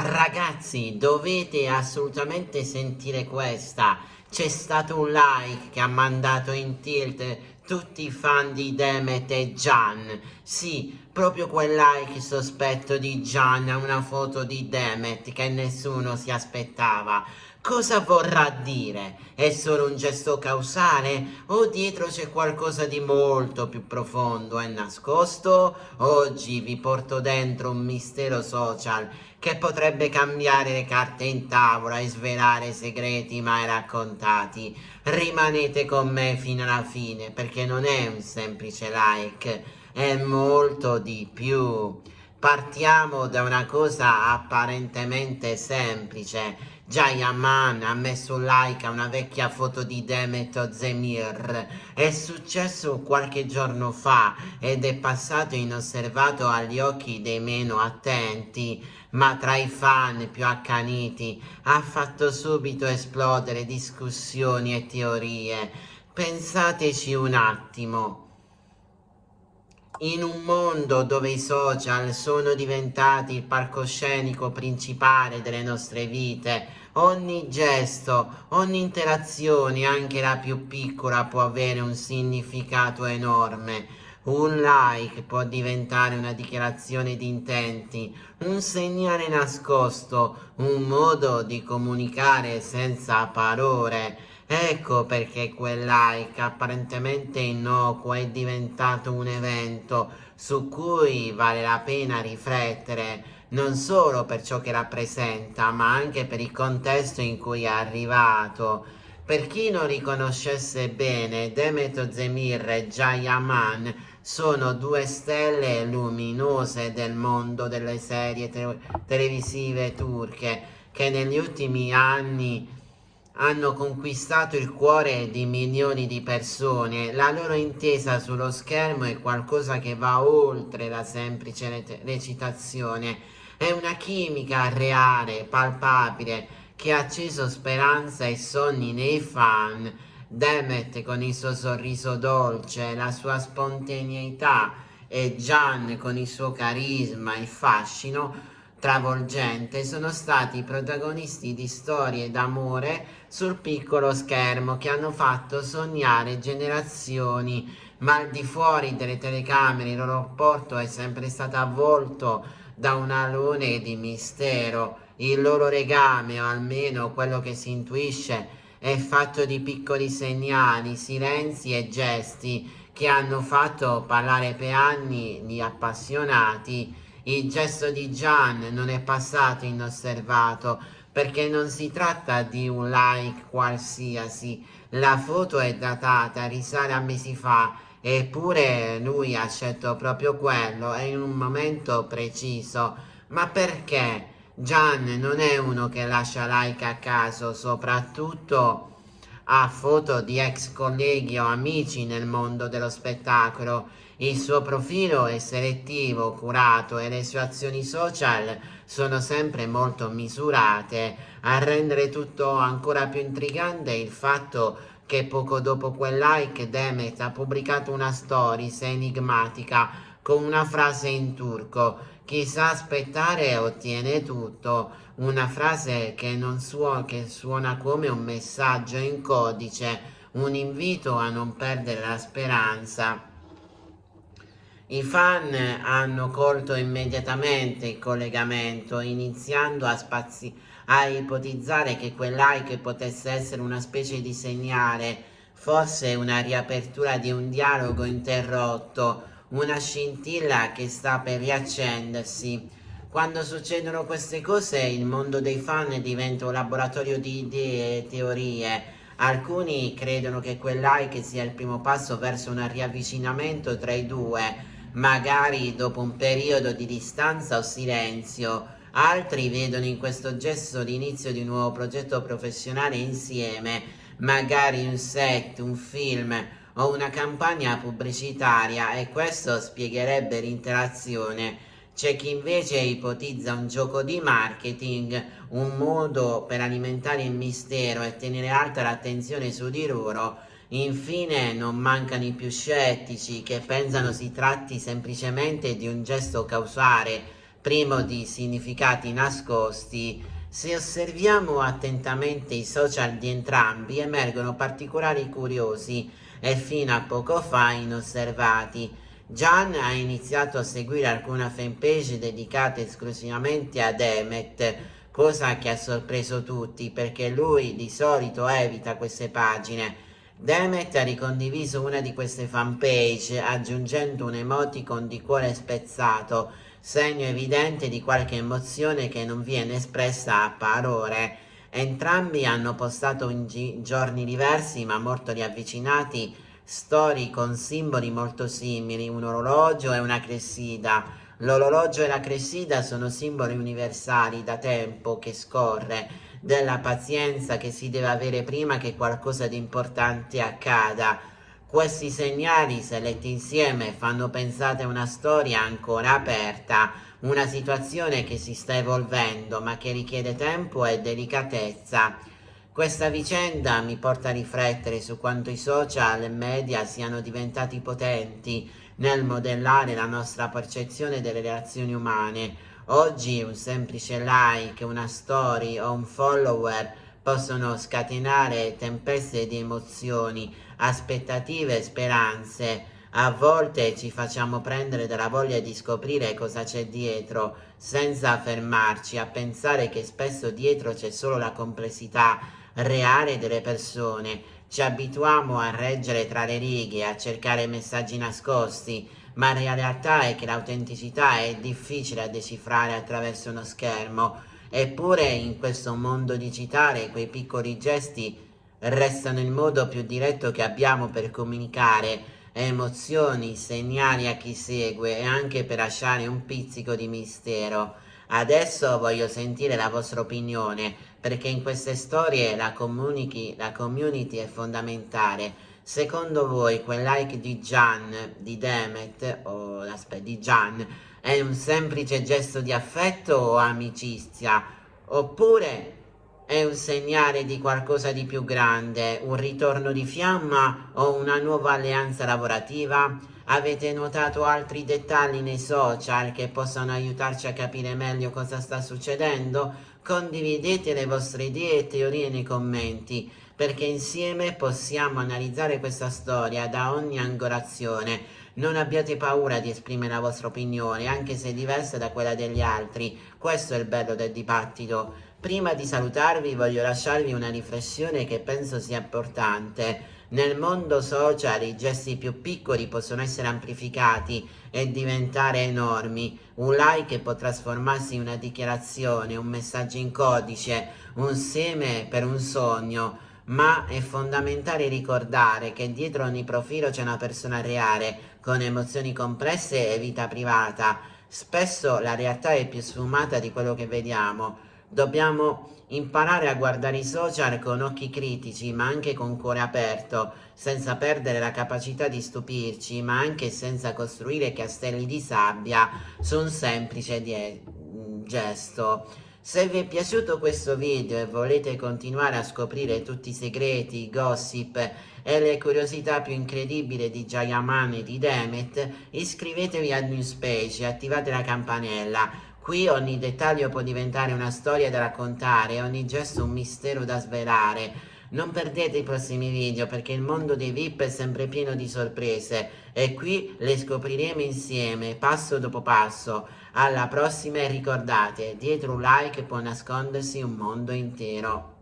Ragazzi, dovete assolutamente sentire questa. C'è stato un like che ha mandato in tilt tutti i fan di Demet e Gian. Sì, proprio quel like sospetto di Gian a una foto di Demet che nessuno si aspettava. Cosa vorrà dire? È solo un gesto causale? O dietro c'è qualcosa di molto più profondo e nascosto? Oggi vi porto dentro un mistero social che potrebbe cambiare le carte in tavola e svelare segreti mai raccontati. Rimanete con me fino alla fine perché non è un semplice like, è molto di più. Partiamo da una cosa apparentemente semplice. Jayaman ha messo un like a una vecchia foto di Demet Özdemir. È successo qualche giorno fa ed è passato inosservato agli occhi dei meno attenti, ma tra i fan più accaniti ha fatto subito esplodere discussioni e teorie. Pensateci un attimo. In un mondo dove i social sono diventati il palcoscenico principale delle nostre vite, ogni gesto, ogni interazione, anche la più piccola, può avere un significato enorme. Un like può diventare una dichiarazione di intenti, un segnale nascosto, un modo di comunicare senza parole. Ecco perché quel like apparentemente innocuo è diventato un evento su cui vale la pena riflettere, non solo per ciò che rappresenta, ma anche per il contesto in cui è arrivato. Per chi non riconoscesse bene, Demet Özdemir e Jayaman sono due stelle luminose del mondo delle serie televisive turche che negli ultimi anni hanno conquistato il cuore di milioni di persone. La loro intesa sullo schermo è qualcosa che va oltre la semplice recitazione. È una chimica reale, palpabile, che ha acceso speranza e sogni nei fan. Demet con il suo sorriso dolce, la sua spontaneità e Gian con il suo carisma e fascino travolgente sono stati i protagonisti di storie d'amore sul piccolo schermo che hanno fatto sognare generazioni, ma al di fuori delle telecamere il loro rapporto è sempre stato avvolto da un alone di mistero. Il loro legame, o almeno quello che si intuisce, è fatto di piccoli segnali, silenzi e gesti che hanno fatto parlare per anni gli appassionati. Il gesto di Gian non è passato inosservato perché non si tratta di un like qualsiasi. La foto è datata, risale a mesi fa, eppure lui ha scelto proprio quello e in un momento preciso. Ma perché? Gian non è uno che lascia like a caso, soprattutto a foto di ex colleghi o amici nel mondo dello spettacolo. Il suo profilo è selettivo, curato e le sue azioni social sono sempre molto misurate. A rendere tutto ancora più intrigante il fatto che poco dopo quel like Demet ha pubblicato una stories enigmatica con una frase in turco: chi sa aspettare ottiene tutto. Una frase che che suona come un messaggio in codice, un invito a non perdere la speranza. I fan hanno colto immediatamente il collegamento, iniziando a ipotizzare che quel like potesse essere una specie di segnale, forse una riapertura di un dialogo interrotto, una scintilla che sta per riaccendersi. Quando succedono queste cose, il mondo dei fan diventa un laboratorio di idee e teorie. Alcuni credono che quel like sia il primo passo verso un riavvicinamento tra i due, magari dopo un periodo di distanza o silenzio. Altri vedono in questo gesto l'inizio di un nuovo progetto professionale insieme, magari un set, un film o una campagna pubblicitaria, e questo spiegherebbe l'interazione. C'è chi invece ipotizza un gioco di marketing, un modo per alimentare il mistero e tenere alta l'attenzione su di loro. Infine non mancano i più scettici che pensano si tratti semplicemente di un gesto causale primo di significati nascosti. Se osserviamo attentamente i social di entrambi, emergono particolari curiosi e fino a poco fa inosservati. Gian ha iniziato a seguire alcune fanpage dedicate esclusivamente ad Emmet, cosa che ha sorpreso tutti perché lui di solito evita queste pagine. Demet ha ricondiviso una di queste fanpage aggiungendo un emoticon di cuore spezzato, segno evidente di qualche emozione che non viene espressa a parole. Entrambi hanno postato in giorni diversi ma molto riavvicinati storie con simboli molto simili, un orologio e una clessida. L'orologio e la clessida sono simboli universali da tempo che scorre, della pazienza che si deve avere prima che qualcosa di importante accada. Questi segnali, se letti insieme, fanno pensare a una storia ancora aperta, una situazione che si sta evolvendo ma che richiede tempo e delicatezza. Questa vicenda mi porta a riflettere su quanto i social media siano diventati potenti nel modellare la nostra percezione delle relazioni umane. Oggi un semplice like, una story o un follower possono scatenare tempeste di emozioni, aspettative e speranze. A volte ci facciamo prendere dalla voglia di scoprire cosa c'è dietro, senza fermarci a pensare che spesso dietro c'è solo la complessità reale delle persone. Ci abituiamo a reggere tra le righe, a cercare messaggi nascosti, ma la realtà è che l'autenticità è difficile da decifrare attraverso uno schermo. Eppure in questo mondo digitale quei piccoli gesti restano il modo più diretto che abbiamo per comunicare emozioni, segnali a chi segue e anche per lasciare un pizzico di mistero. Adesso voglio sentire la vostra opinione, perché in queste storie la community è fondamentale. Secondo voi quel like di Gian, di Demet, o aspetta, di Gian, è un semplice gesto di affetto o amicizia? Oppure è un segnale di qualcosa di più grande, un ritorno di fiamma o una nuova alleanza lavorativa? Avete notato altri dettagli nei social che possono aiutarci a capire meglio cosa sta succedendo? Condividete le vostre idee e teorie nei commenti, perché insieme possiamo analizzare questa storia da ogni angolazione. Non abbiate paura di esprimere la vostra opinione, anche se diversa da quella degli altri. Questo è il bello del dibattito. Prima di salutarvi voglio lasciarvi una riflessione che penso sia importante. Nel mondo social i gesti più piccoli possono essere amplificati e diventare enormi. Un like può trasformarsi in una dichiarazione, un messaggio in codice, un seme per un sogno. Ma è fondamentale ricordare che dietro ogni profilo c'è una persona reale, con emozioni complesse e vita privata. Spesso la realtà è più sfumata di quello che vediamo. Dobbiamo imparare a guardare i social con occhi critici, ma anche con cuore aperto, senza perdere la capacità di stupirci, ma anche senza costruire castelli di sabbia su un semplice gesto. Se vi è piaciuto questo video e volete continuare a scoprire tutti i segreti, i gossip e le curiosità più incredibili di Jayaman e di Demet, iscrivetevi al Newspage e attivate la campanella. Qui ogni dettaglio può diventare una storia da raccontare, ogni gesto un mistero da svelare. Non perdete i prossimi video perché il mondo dei VIP è sempre pieno di sorprese e qui le scopriremo insieme, passo dopo passo. Alla prossima e ricordate, dietro un like può nascondersi un mondo intero.